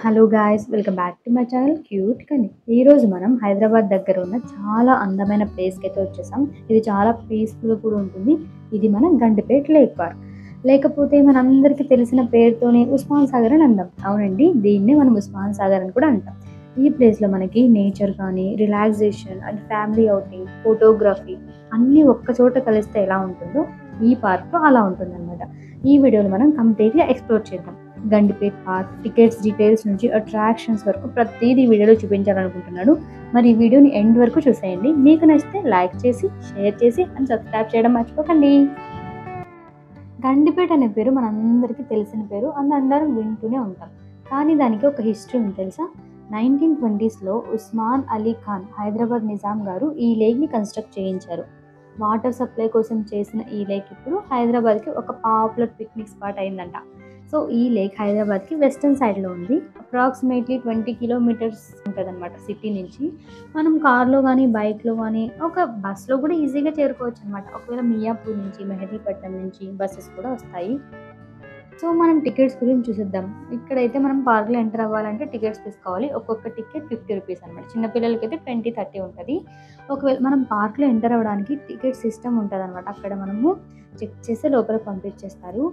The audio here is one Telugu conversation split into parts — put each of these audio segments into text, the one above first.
Hello guys, welcome back to my channel cute కని. ఈరోజు మనం హైదరాబాద్ దగ్గర ఉన్న చాలా అందమైన ప్లేస్కి అయితే వచ్చేసాం. ఇది చాలా పీస్ఫుల్ కూడా ఉంటుంది. ఇది మన గండిపేట్ లేక్ పార్క్, లేకపోతే మనందరికీ తెలిసిన పేరుతోనే ఉస్మాన్ సాగర్ అని అందాం. అవునండి, దీన్నే మనం ఉస్మాన్ సాగర్ అని కూడా అంటాం. ఈ ప్లేస్లో మనకి నేచర్ కానీ, relaxation and family outing, photography అన్నీ ఒక్క చోట కలిస్తే ఎలా ఉంటుందో ఈ పార్క్లో అలా ఉంటుందన్నమాట. ఈ వీడియోలో మనం కంప్లీట్గా ఎక్స్ప్లోర్ చేద్దాం. గండిపేట్ పార్క్ టికెట్స్ డీటెయిల్స్ నుంచి అట్రాక్షన్స్ వరకు ప్రతిదీ వీడియోలో చూపించాలనుకుంటున్నాను. మరి ఈ వీడియోని ఎండ్ వరకు చూసేయండి. మీకు నచ్చితే లైక్ చేసి, షేర్ చేసి అండ్ సబ్స్క్రైబ్ చేయడం మర్చిపోకండి. గండిపేట్ అనే పేరు మనందరికీ తెలిసిన పేరు, అందరం వింటూనే ఉంటాం. కానీ దానికి ఒక హిస్టరీ ఉంది తెలుసా? 1920స్లో ఉస్మాన్ అలీ ఖాన్ హైదరాబాద్ నిజాం గారు ఈ లేక్ని కన్స్ట్రక్ట్ చేయించారు. వాటర్ సప్లై కోసం చేసిన ఈ లేక్ ఇప్పుడు హైదరాబాద్కి ఒక పాపులర్ పిక్నిక్ స్పాట్ అయిందంట. సో ఈ లేక్ హైదరాబాద్కి వెస్టర్న్ సైడ్లో ఉంది. అప్రాక్సిమేట్లీ 20 కిలోమీటర్స్ ఉంటుంది అనమాట సిటీ నుంచి. మనం కార్లో కానీ, బైక్లో కానీ, ఒక బస్లో కూడా ఈజీగా చేరుకోవచ్చు అనమాట. ఒకవేళ మియాపూర్ నుంచి, మెహదీపట్నం నుంచి బస్సెస్ కూడా వస్తాయి. సో మనం టికెట్స్ గురించి చూసేద్దాం. ఇక్కడైతే మనం పార్క్లో ఎంటర్ అవ్వాలంటే టికెట్స్ తీసుకోవాలి. ఒక్కొక్క టికెట్ 50 రూపీస్ అనమాట. చిన్నపిల్లలకి అయితే 20-30 ఉంటుంది. ఒకవేళ మనం పార్క్లో ఎంటర్ అవ్వడానికి టికెట్ సిస్టమ్ ఉంటుంది అనమాట. అక్కడ మనము చెక్ చేసి లోపలికి పంపించేస్తారు.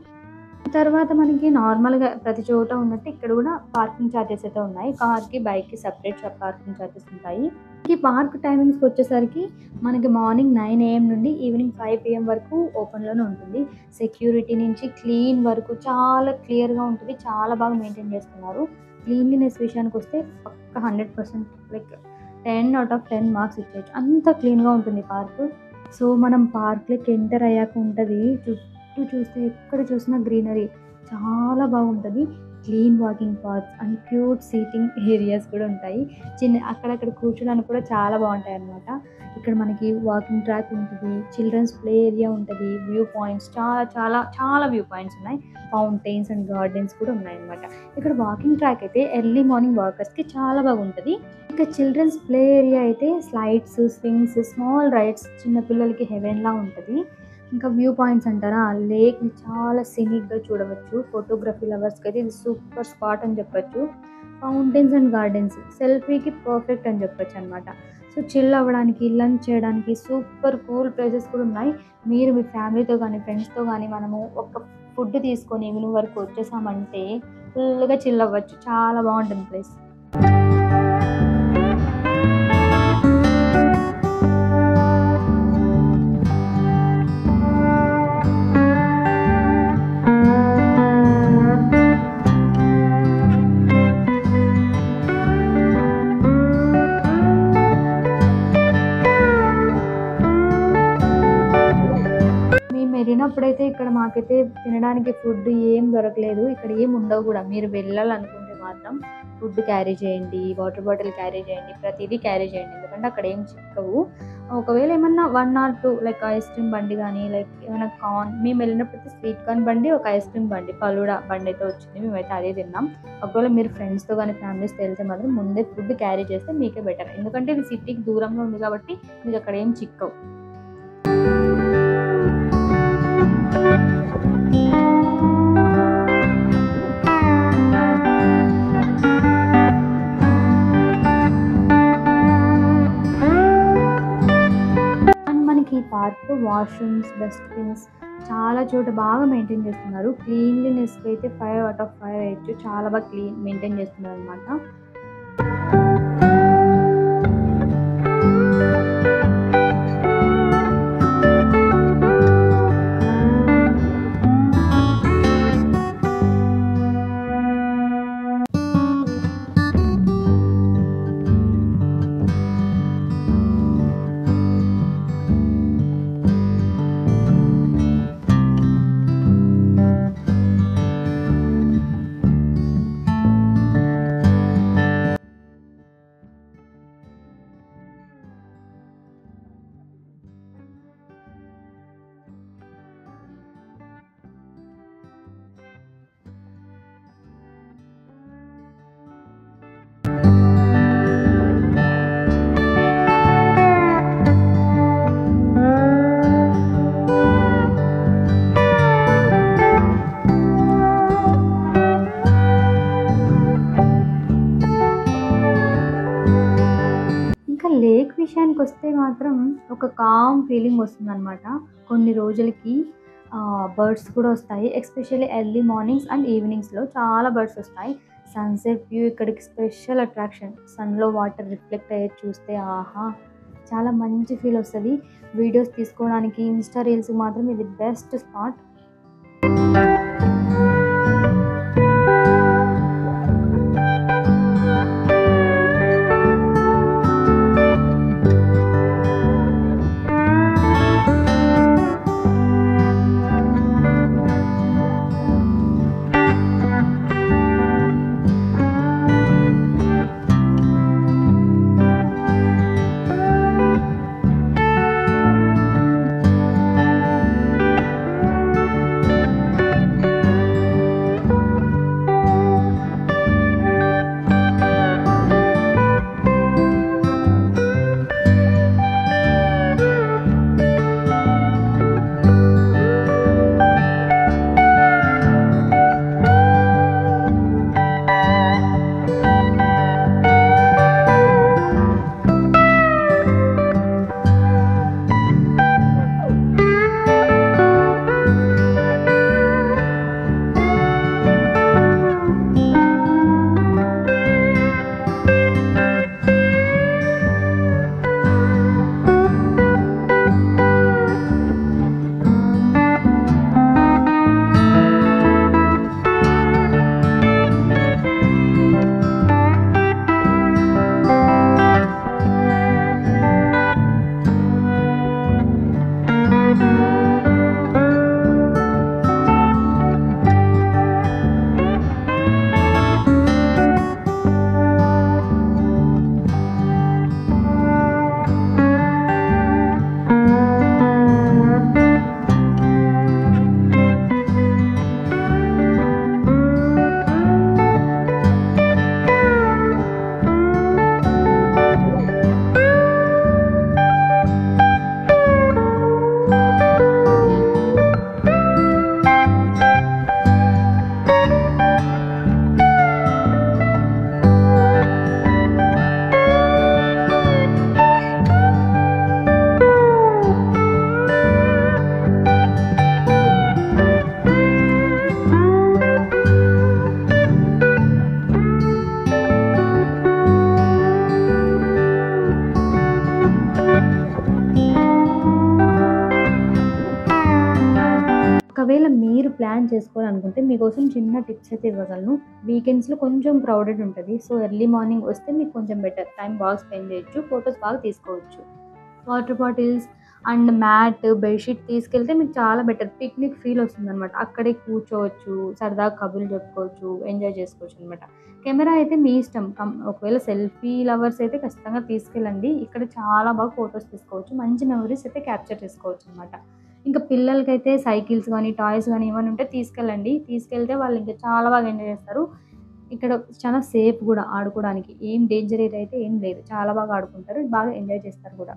తర్వాత మనకి నార్మల్గా ప్రతి చోట ఉన్నట్టు ఇక్కడ కూడా పార్కింగ్ ఛార్జెస్ అయితే ఉన్నాయి. కార్కి, బైక్కి సపరేట్ పార్కింగ్ ఛార్జెస్ ఉంటాయి. ఈ పార్క్ టైమింగ్స్కి వచ్చేసరికి మనకి మార్నింగ్ 9 AM నుండి ఈవినింగ్ 5 PM వరకు ఓపెన్లోనే ఉంటుంది. సెక్యూరిటీ నుంచి క్లీన్ వరకు చాలా క్లియర్గా ఉంటుంది. చాలా బాగా మెయింటైన్ చేస్తున్నారు. క్లీన్లీనెస్ విషయానికి వస్తే పక్క 100% లైక్ 10/10 మార్క్స్ ఇచ్చేయచ్చు. అంత క్లీన్గా ఉంటుంది పార్క్. సో మనం పార్క్లోకి ఎంటర్ అయ్యాక ఉంటుంది, చూస్తే ఎక్కడ చూసినా గ్రీనరీ చాలా బాగుంటుంది. Clean walking paths and cute seating areas కూడా ఉంటాయి. అక్కడక్కడ కూర్చోడానికి కూడా చాలా బాగుంటాయి అన్నమాట. ఇక్కడ మనకి వాకింగ్ ట్రాక్ ఉంటుంది, చిల్డ్రన్స్ ప్లే ఏరియా ఉంటుంది, వ్యూ పాయింట్స్ చాలా చాలా చాలా వ్యూ పాయింట్స్ ఉన్నాయి. ఫౌంటైన్స్ అండ్ గార్డెన్స్ కూడా ఉన్నాయన్నమాట. ఇక్కడ వాకింగ్ ట్రాక్ అయితే ఎర్లీ మార్నింగ్ వాకర్స్కి చాలా బాగుంటుంది. ఇక చిల్డ్రన్స్ ప్లే ఏరియా అయితే స్లైడ్స్, స్వింగ్స్, స్మాల్ రైడ్స్ చిన్నపిల్లలకి హెవెన్లా ఉంటుంది. ఇంకా వ్యూ పాయింట్స్ అంటారా, లేక్ని చాలా సినిక్గా చూడవచ్చు. ఫోటోగ్రఫీ లవర్స్కి అయితే ఇది సూపర్ స్పాట్ అని చెప్పొచ్చు. ఫౌంటైన్స్ అండ్ గార్డెన్స్ సెల్ఫీకి పర్ఫెక్ట్ అని చెప్పొచ్చు అనమాట. సో చిల్ అవ్వడానికి, లంచ్ చేయడానికి సూపర్ కూల్ ప్లేసెస్ కూడా ఉన్నాయి. మీరు మీ ఫ్యామిలీతో కానీ, ఫ్రెండ్స్తో కానీ మనము ఒక ఫుడ్ తీసుకొని ఈవినింగ్ వరకు వచ్చేసామంటే ఫుల్గా చిల్ అవ్వచ్చు. చాలా బాగుంటుంది ప్లేస్. వెళ్ళినప్పుడైతే ఇక్కడ మాకైతే తినడానికి ఫుడ్ ఏం దొరకలేదు. ఇక్కడ ఏం ఉండవు కూడా. మీరు వెళ్ళాలనుకుంటే మాత్రం ఫుడ్ క్యారీ చేయండి, వాటర్ బాటిల్ క్యారీ చేయండి, ప్రతిదీ క్యారీ చేయండి. ఎందుకంటే అక్కడ ఏం చిక్కవు. ఒకవేళ ఏమన్నా 1 or 2 లైక్ ఐస్ క్రీమ్ బండి కానీ, లైక్ ఏమైనా కార్న్, మేము వెళ్ళినప్పుడైతే స్వీట్ కార్న్ బండి, ఒక ఐస్ క్రీమ్ బండి, ఫలూడా బండి అయితే వచ్చింది. మేమైతే అదే తిన్నాం. ఒకవేళ మీరు ఫ్రెండ్స్తో కానీ, ఫ్యామిలీస్తో వెళ్తే మాత్రం ముందే ఫుడ్ క్యారీ చేస్తే మీకే బెటర్. ఎందుకంటే ఇది సిటీకి దూరంలో ఉంది కాబట్టి మీకు అక్కడ ఏం చిక్కవు. ఈ పార్క్ వాష్రూమ్స్, డస్ట్బిన్స్ చాలా చోట బాగా మెయింటైన్ చేస్తున్నారు. క్లీన్లీనెస్కి అయితే 5/5 వేయచ్చు. చాలా బాగా మెయింటైన్ చేస్తున్నారు అనమాట. లేక్ విషయానికొస్తే మాత్రం ఒక కామ్ ఫీలింగ్ వస్తుందనమాట. కొన్ని రోజులకి బర్డ్స్ కూడా వస్తాయి. ఎస్పెషల్లీ ఎర్లీ మార్నింగ్స్ అండ్ ఈవినింగ్స్‌లో చాలా బర్డ్స్ వస్తాయి. సన్‌సెట్ వ్యూ ఇక్కడికి స్పెషల్ అట్రాక్షన్. సన్‌లో వాటర్ రిఫ్లెక్ట్ అయ్యేది చూస్తే ఆహా! చాలా మంచి ఫీల్ వస్తది. వీడియోస్ తీసుకోవడానికి, ఇన్‌స్టా రీల్స్‌కి మాత్రం ఇది బెస్ట్ స్పాట్. ఒకవేళ మీరు ప్లాన్ చేసుకోవాలనుకుంటే మీకోసం చిన్న టిప్స్ అయితే ఇవ్వగలను. వీకెండ్స్‌లో కొంచెం క్రౌడెడ్ ఉంటది. సో, ఎర్లీ మార్నింగ్ వస్తే మీకు కొంచెం బెటర్. టైం బాగా స్పెండ్ చేయొచ్చు. ఫోటోస్ బాగా తీసుకోవచ్చు. Water bottles and mat, bedsheet తీసుకెళ్తే మీకు చాలా బెటర్. పిక్నిక్ ఫీల్ వస్తుందనమాట. అక్కడే కూర్చోవచ్చు, సరదాగా కబుర్లు చెప్పుకోవచ్చు, ఎంజాయ్ చేసుకోవచ్చనమాట. కెమెరా అయితే మీ ఇష్టం. ఒకవేళ సెల్ఫీ లవర్స్ అయితే ఖచ్చితంగా తీసుకెళ్ళండి. ఇక్కడ చాలా బాగా ఫోటోస్ తీసుకోవచ్చు. మంచి మెమోరీస్ అయితే క్యాప్చర్ చేసుకోవచ్చనమాట. ఇంకా పిల్లలకైతే సైకిల్స్ గానీ, టాయ్స్ గానీ ఏమైనా ఉంటే తీసుకెళ్ళండి. తీసుకెళ్తే వాళ్ళు ఇంకా చాలా బాగా ఎంజాయ్ చేస్తారు. ఇక్కడ చాలా సేఫ్ గూడా ఆడుకోవడానికి. ఏం డేంజర్ ఏరియా అయితే ఏం లేదు. చాలా బాగా ఆడుకుంటారు. బాగా ఎంజాయ్ చేస్తారు గూడా.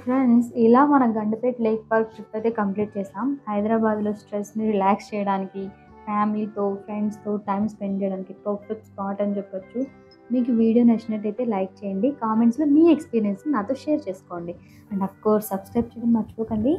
ఫ్రెండ్స్, ఇలా మన గండిపేట లేక్ పార్క్ ట్రిప్ అయితే కంప్లీట్ చేసాం. హైదరాబాద్‌లో స్ట్రెస్‌ని రిలాక్స్ చేయడానికి, ఫ్యామిలీతో, ఫ్రెండ్స్‌తో టైమ్ స్పెండ్ చేయడానికి పర్ఫెక్ట్ స్పాట్ అని చెప్పొచ్చు. మీకు వీడియో నచ్చినట్టయితే లైక్ చేయండి. కామెంట్స్‌లో మీ ఎక్స్‌పీరియన్స్‌ని నాతో షేర్ చేసుకోండి. అండ్ ఆఫ్ కోర్స్ సబ్స్క్రైబ్ చేయడం మర్చిపోకండి.